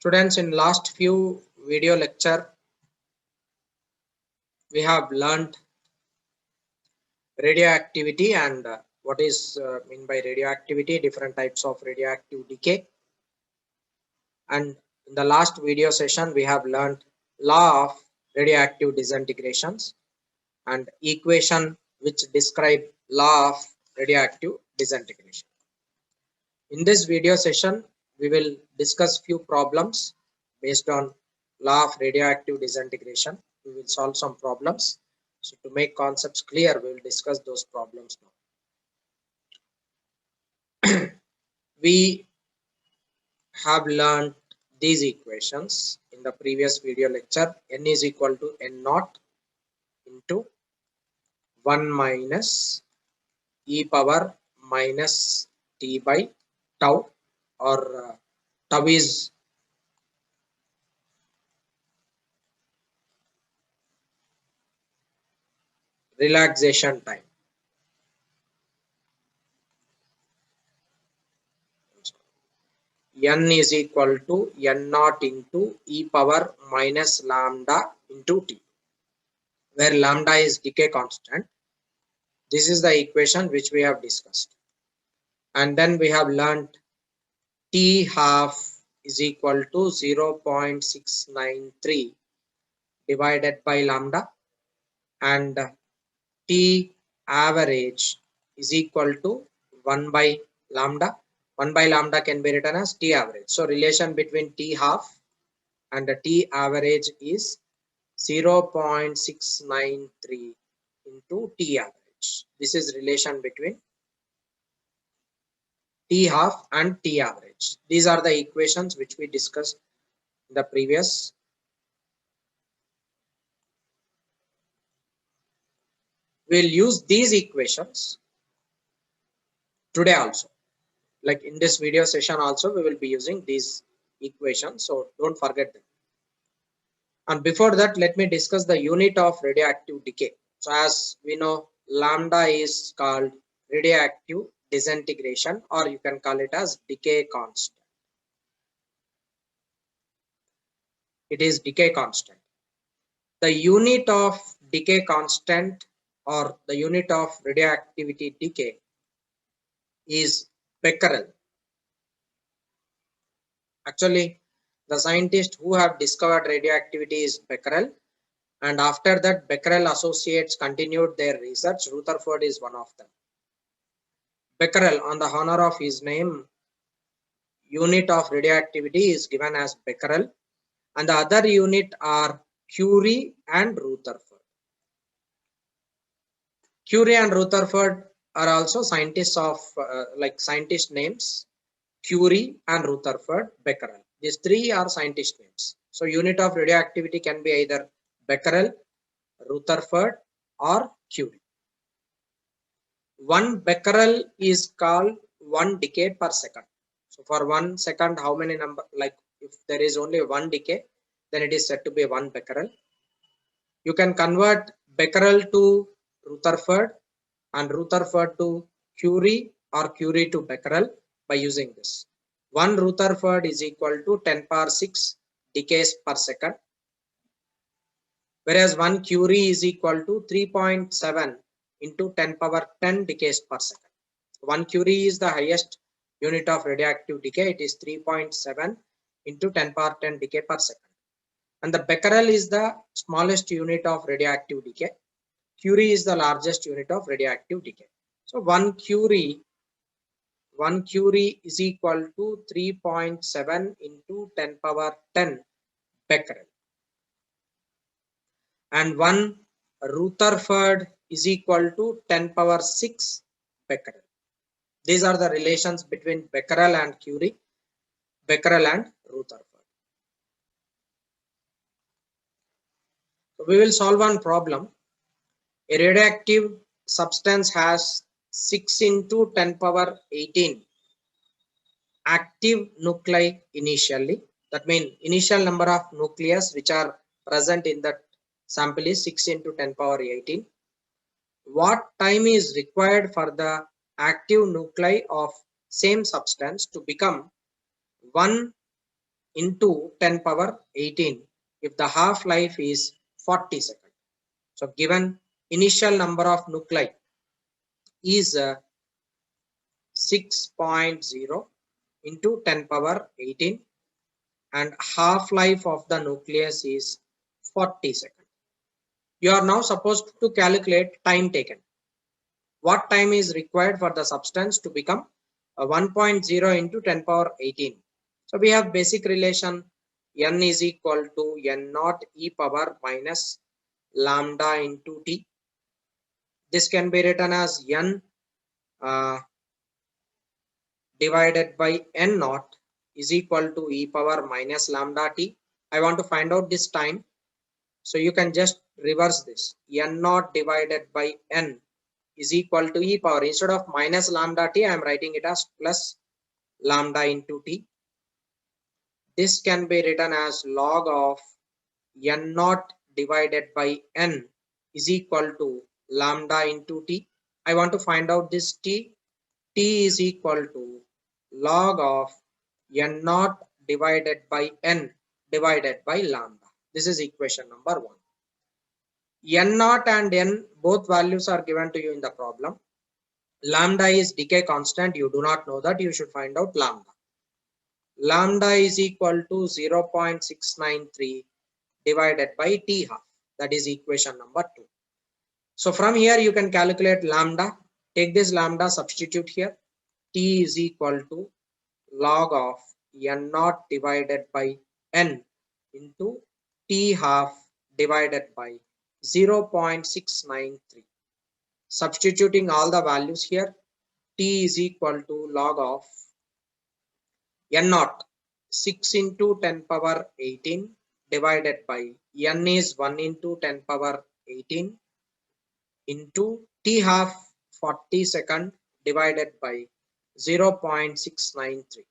Students, in last few video lecture, we have learned radioactivity and what is mean by radioactivity, different types of radioactive decay. And in the last video session, we have learned law of radioactive disintegrations and equation which describe law of radioactive disintegration. In this video session, we will discuss few problems based on law of radioactive disintegration. We will solve some problems. So to make concepts clear, we will discuss those problems now. We have learned these equations in the previous video lecture. N is equal to N naught into 1 minus e power minus t by tau, or tau is relaxation time. N is equal to N naught into e power minus lambda into t, where lambda is decay constant. This is the equation which we have discussed. And then we have learned T half is equal to 0.693 divided by lambda, and T average is equal to 1 by lambda. 1 by lambda can be written as T average. So relation between T half and the T average is 0.693 into T average. This is relation between T half and T average. These are the equations which we discussed in the previous. We'll use these equations today also. Like in this video session also, we will be using these equations. So don't forget them. And before that, let me discuss the unit of radioactive decay. So as we know, lambda is called radioactive disintegration, or you can call it as decay constant. It is decay constant. The unit of decay constant, or the unit of radioactivity decay, is becquerel. Actually, the scientist who have discovered radioactivity is Becquerel, and after that Becquerel associates continued their research. Rutherford is one of them. Becquerel, on the honor of his name, unit of radioactivity is given as Becquerel, and the other unit are Curie and Rutherford. Curie and Rutherford are also scientists of like scientist names. Curie and Rutherford, Becquerel. These three are scientist names. So unit of radioactivity can be either Becquerel, Rutherford, or Curie. 1 becquerel is called 1 decay per second. So for 1 second, how many number, like if there is only 1 decay, then it is said to be 1 becquerel. You can convert becquerel to Rutherford and Rutherford to Curie, or Curie to becquerel by using this. 1 Rutherford is equal to 10 power 6 decays per second, whereas 1 Curie is equal to 3.7 into 10 power 10 decays per second. 1 Curie is the highest unit of radioactive decay. It is 3.7 into 10 power 10 decay per second. And the becquerel is the smallest unit of radioactive decay. Curie is the largest unit of radioactive decay. So 1 Curie is equal to 3.7 into 10 power 10 becquerel. And 1 Rutherford is equal to 10 power 6 becquerel. These are the relations between Becquerel and Curie, Becquerel and Rutherford. So we will solve one problem. A radioactive substance has 6 into 10 power 18 active nuclei initially. That means initial number of nucleus which are present in that sample is 6 into 10 power 18. What time is required for the active nuclei of same substance to become 1 into 10 power 18 if the half-life is 40 seconds. So given initial number of nuclei is 6.0 into 10 power 18 and half-life of the nucleus is 40 seconds. You are now supposed to calculate time taken. What time is required for the substance to become 1.0 into 10 power 18. So we have basic relation n is equal to n naught e power minus lambda into t. This can be written as n divided by n naught is equal to e power minus lambda t. I want to find out this time. So you can just reverse this. N naught divided by n is equal to e power. Instead of minus lambda t, I am writing it as plus lambda into t. This can be written as log of n naught divided by n is equal to lambda into t. I want to find out this t. T is equal to log of n naught divided by n divided by lambda. This is equation number 1. N naught and n both values are given to you in the problem. Lambda is decay constant. You do not know that. You should find out lambda. Lambda is equal to 0.693 divided by t half. That is equation number 2. So from here you can calculate lambda. Take this lambda, substitute here. T is equal to log of n naught divided by n into t half divided by 0.693. Substituting all the values here, t is equal to log of n naught 6 into 10 power 18 divided by n is 1 into 10 power 18 into t half 40 second divided by 0.693.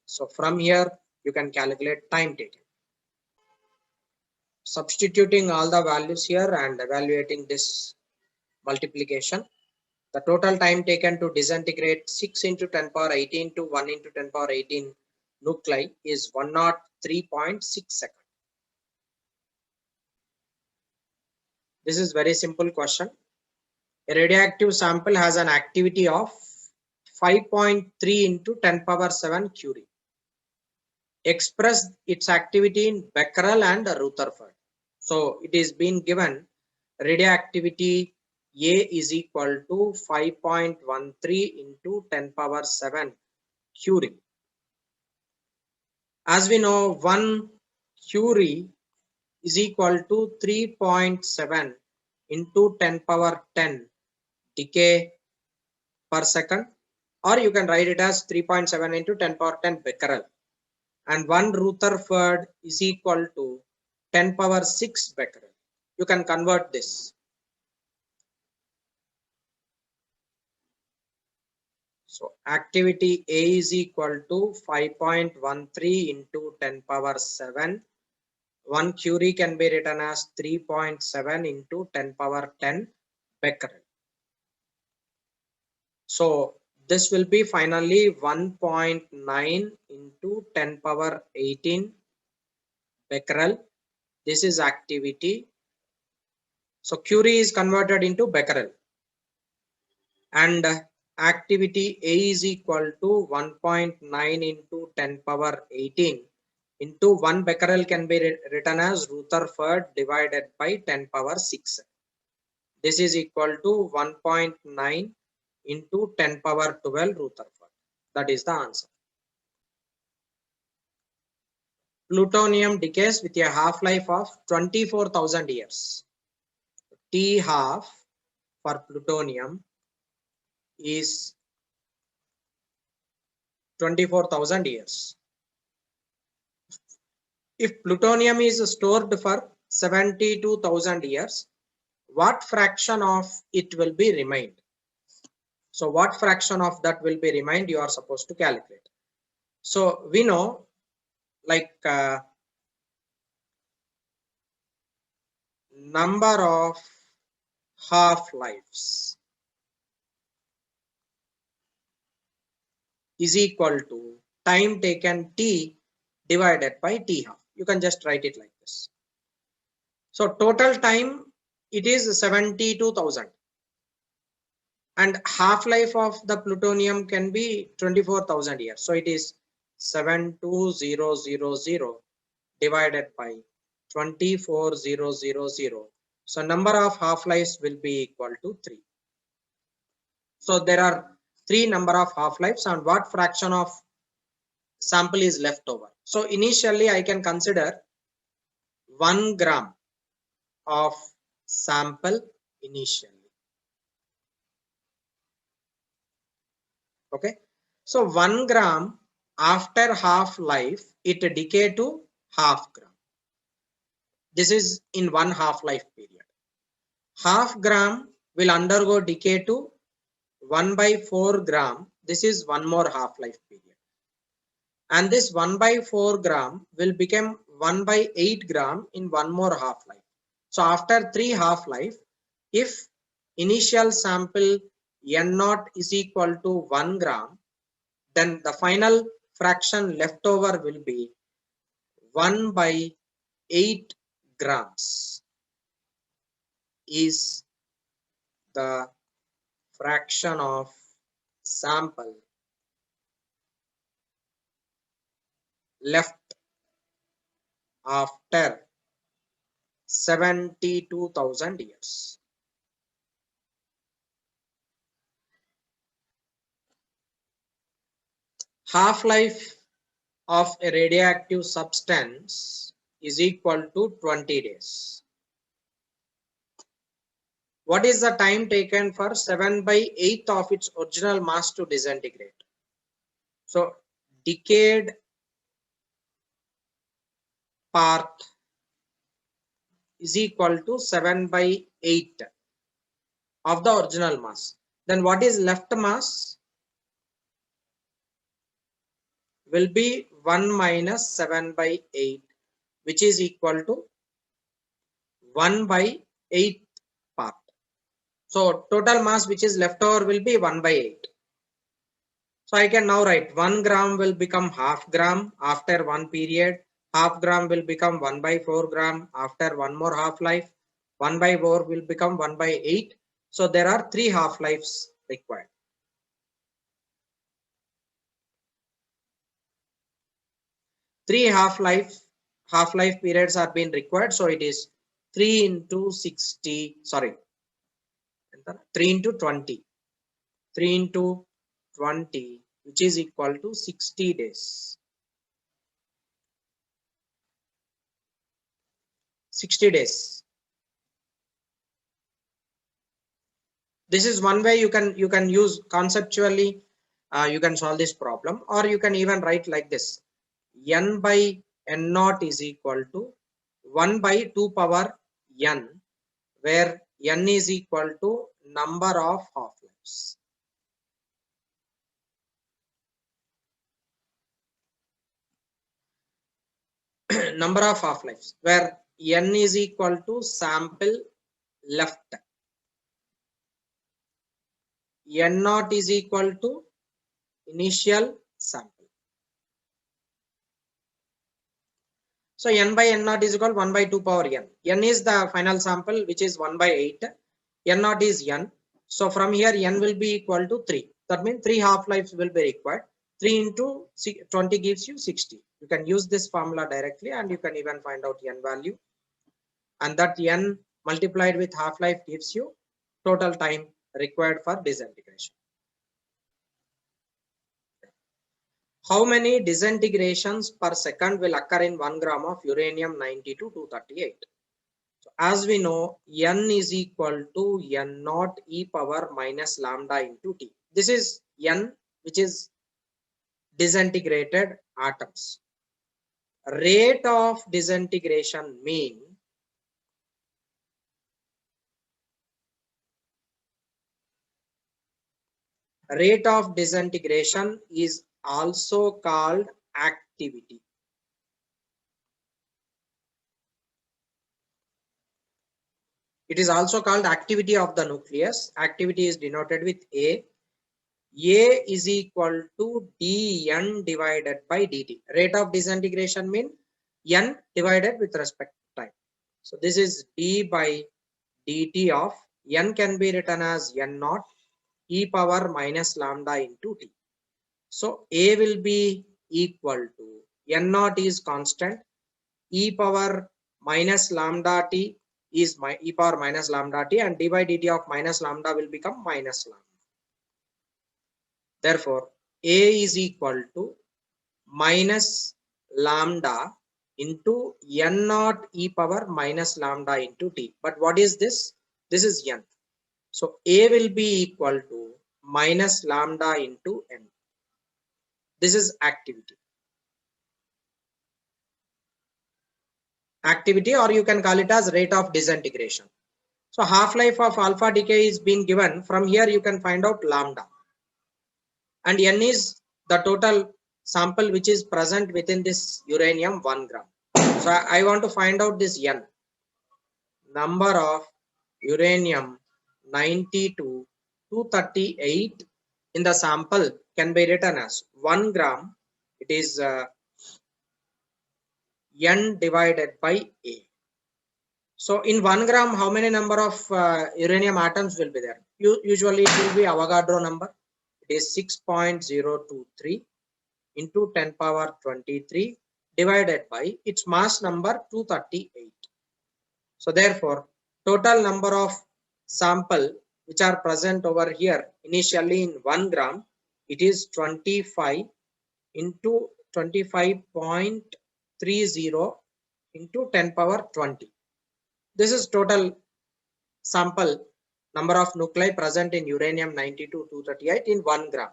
So from here you can calculate time taken. Substituting all the values here and evaluating this multiplication, the total time taken to disintegrate 6 into 10 power 18 to 1 into 10 power 18 nuclei is 103.6 seconds. This is very simple question. A radioactive sample has an activity of 5.3 into 10 power 7 Curie. Express its activity in Becquerel and Rutherford. So it is being given radioactivity A is equal to 5.13 into 10 power 7 Curie. As we know, 1 Curie is equal to 3.7 into 10 power 10 decay per second, or you can write it as 3.7 into 10 power 10 becquerel, and 1 Rutherford is equal to 10 power 6 becquerel. You can convert this. So activity A is equal to 5.13 into 10 power 7. 1 Curie can be written as 3.7 into 10 power 10 becquerel. So this will be finally 1.9 into 10 power 18 becquerel. This is activity. So Curie is converted into becquerel, and activity A is equal to 1.9 into 10 power 18 into 1 becquerel can be written as Rutherford divided by 10 power 6. This is equal to 1.9 into 10 power 12 Rutherford. That is the answer. Plutonium decays with a half-life of 24,000 years. T half for plutonium is 24,000 years. If plutonium is stored for 72,000 years, what fraction of it will be remained? So what fraction of that will be remained, you are supposed to calculate. So we know, like number of half-lives is equal to time taken T divided by T half. You can just write it like this. So total time it is 72,000 and half-life of the plutonium can be 24,000 years. So it is 72000 divided by 24,000. So number of half-lives will be equal to 3. So there are 3 number of half-lives and what fraction of sample is left over. So initially I can consider 1 gram of sample initially. Okay, so 1 gram after half life it decay to half gram. This is in one half life period. Half gram will undergo decay to 1/4 gram. This is one more half life period, and this 1/4 gram will become 1/8 gram in one more half life. So after 3 half life, if initial sample N0 is equal to 1 gram, then the final fraction left over will be 1/8 grams is the fraction of sample left after 72,000 years. Half-life of a radioactive substance is equal to 20 days. What is the time taken for 7/8 of its original mass to disintegrate? So decayed part is equal to 7/8 of the original mass. Then what is left mass will be 1 minus 7/8, which is equal to 1/8 part. So total mass which is left over will be 1/8. So I can now write 1 gram will become half gram after one period. Half gram will become 1/4 gram after one more half life. 1/4 will become 1/8. So there are 3 half lives required. Three half-life periods are being required. So it is 3 into 60, sorry, 3 into 20. 3 into 20, which is equal to 60 days. 60 days. This is one way you can use conceptually. You can solve this problem, or you can even write like this: n by n0 is equal to 1 by 2 power n, where n is equal to number of half-lives. Number of half-lives, where n is equal to sample left, n0 is equal to initial sample. So n by n0 is equal to 1 by 2 power n. N is the final sample, which is 1/8. N0 is n. So from here n will be equal to 3. That means 3 half-lives will be required. 3 into 20 gives you 60. You can use this formula directly, and you can even find out n value. And that n multiplied with half-life gives you total time required for disintegration. How many disintegrations per second will occur in 1 gram of uranium-92-238? So as we know, n is equal to n0 e power minus lambda into t. This is n, which is disintegrated atoms. Rate of disintegration mean rate of disintegration is also called activity. It is also called activity of the nucleus. Activity is denoted with A. A is equal to dn divided by dt. Rate of disintegration mean n divided with respect to time. So this is d by dt of n can be written as n naught e power minus lambda into t. So A will be equal to n naught is constant, e power minus lambda t is e power minus lambda t, and d by dt of minus lambda will become minus lambda. Therefore, A is equal to minus lambda into n naught e power minus lambda into t. But what is this? This is n. So A will be equal to minus lambda into n. This is activity. Activity, or you can call it as rate of disintegration. So half-life of alpha decay is being given. From here you can find out lambda. And n is the total sample which is present within this uranium 1 gram. So I want to find out this n. Number of uranium 90 to 238 in the sample can be written as 1 gram. It is n divided by A. So in 1 gram, how many number of uranium atoms will be there? Usually it will be Avogadro number. It is 6.023 into 10 power 23 divided by its mass number 238. So therefore, total number of sample which are present over here initially in 1 gram, it is 25 into 25.30 into 10 power 20. This is total sample number of nuclei present in uranium 92 238 in 1 gram.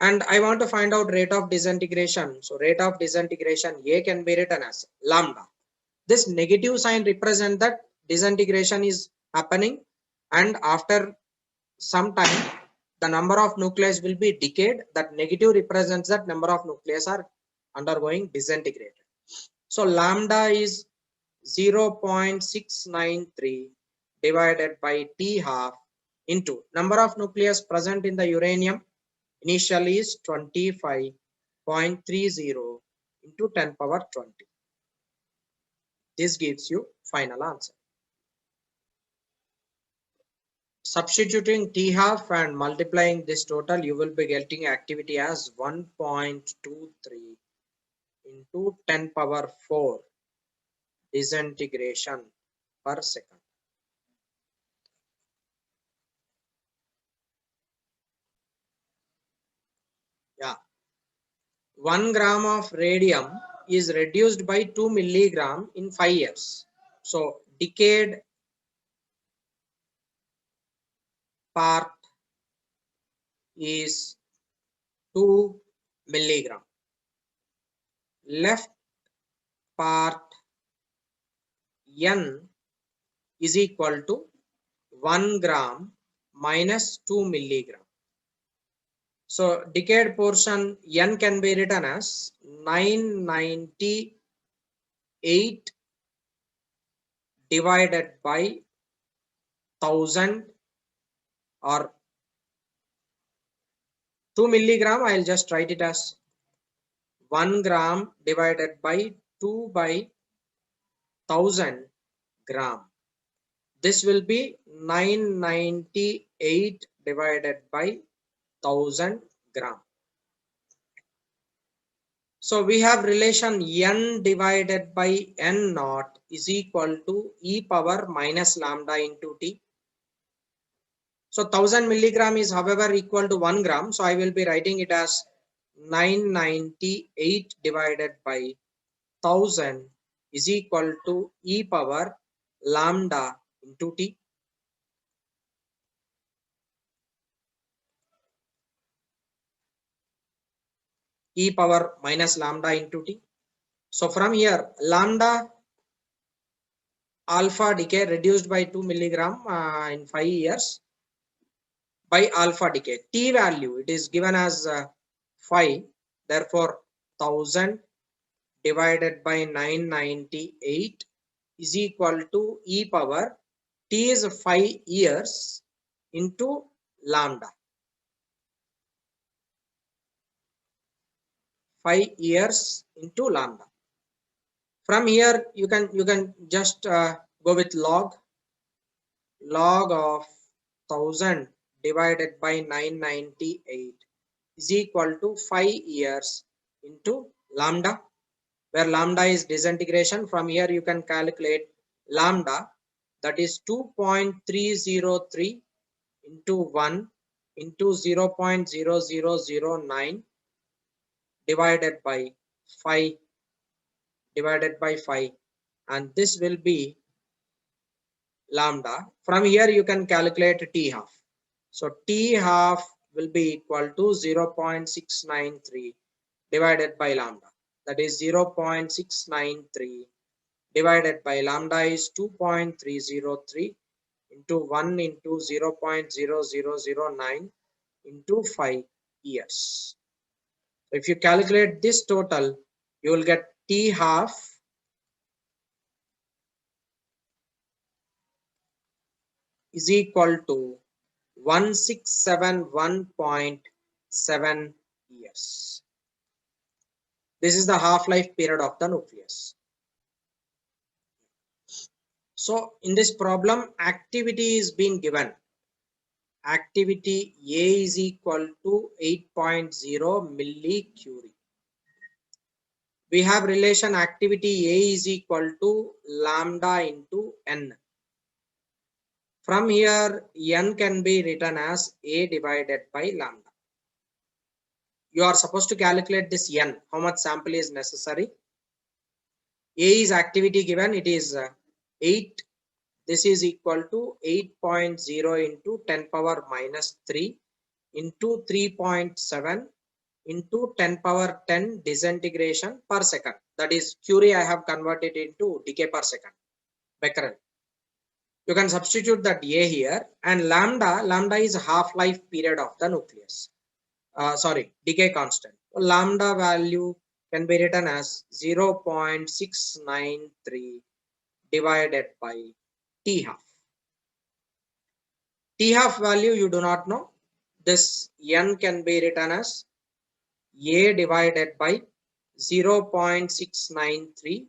And I want to find out rate of disintegration. So rate of disintegration A can be written as lambda. This negative sign represents that disintegration is happening, and after some time the number of nuclei will be decayed. That negative represents that number of nuclei are undergoing disintegrated. So lambda is 0.693 divided by T half into number of nucleus present in the uranium initially is 25.30 into 10 power 20. This gives you final answer. Substituting T half and multiplying this total, you will be getting activity as 1.23 into 10 power 4 disintegration per second. Yeah, 1 gram of radium is reduced by 2 milligram in 5 years. So decayed part is 2 milligram. Left part N is equal to 1 gram minus 2 milligram. So decayed portion N can be written as 998 divided by 1000, or 2 milligram. I'll just write it as 1 gram divided by 2 by 1000 gram. This will be 998 divided by 1000 gram. So we have relation n divided by n naught is equal to e power minus lambda into t. So 1000 milligram is however equal to 1 gram. So I will be writing it as 998 divided by 1000 is equal to e power lambda into t. E power minus lambda into t. So from here lambda alpha decay reduced by 2 milligram in 5 years by alpha decay. T value it is given as 5. Therefore 1000 divided by 998 is equal to e power t is 5 years into lambda. 5 years into lambda. From here you can just go with log of 1000 divided by 998 is equal to 5 years into lambda, where lambda is disintegration. From here you can calculate lambda, that is 2.303 into 1 into 0.0009 divided by 5 and this will be lambda. From here you can calculate t half. So t half will be equal to 0.693 divided by lambda, that is 0.693 divided by lambda is 2.303 into 1 into 0.0009 into 5 years. If you calculate this total, you will get t half is equal to 1671.7 years. This is the half-life period of the nucleus. So in this problem, activity is being given. Activity A is equal to 8.0 millicurie. We have relation activity A is equal to lambda into N. From here, N can be written as A divided by lambda. You are supposed to calculate this N, how much sample is necessary. A is activity given, it is 8. This is equal to 8.0 into 10 power minus 3 into 3.7 into 10 power 10 disintegration per second. That is Curie I have converted into decay per second, Becquerel. You can substitute that A here, and lambda is half-life period of the nucleus. Decay constant. So lambda value can be written as 0.693 divided by t half. T half value you do not know. This N can be written as A divided by 0.693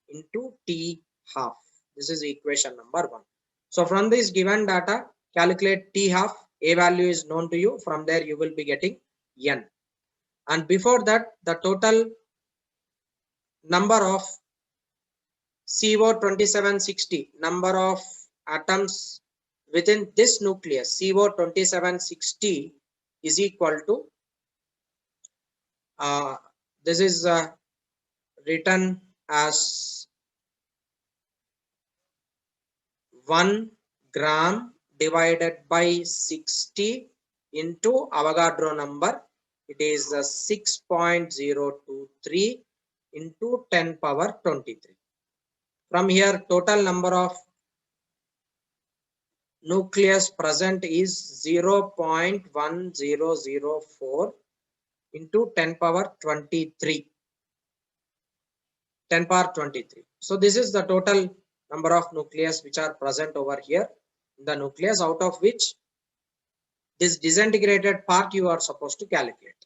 into t half. This is equation number 1. So from this given data, calculate t half. A value is known to you. From there you will be getting N. And before that, the total number of CO2760, number of atoms within this nucleus, CO2760 is equal to, this is written as 1 gram divided by 60 into Avogadro number. It is 6.023 into 10 power 23. From here, total number of nucleus present is 0.1004 into 10 power 23. 10 power 23. So this is the total number of nucleus which are present over here in the nucleus, out of which this disintegrated part you are supposed to calculate.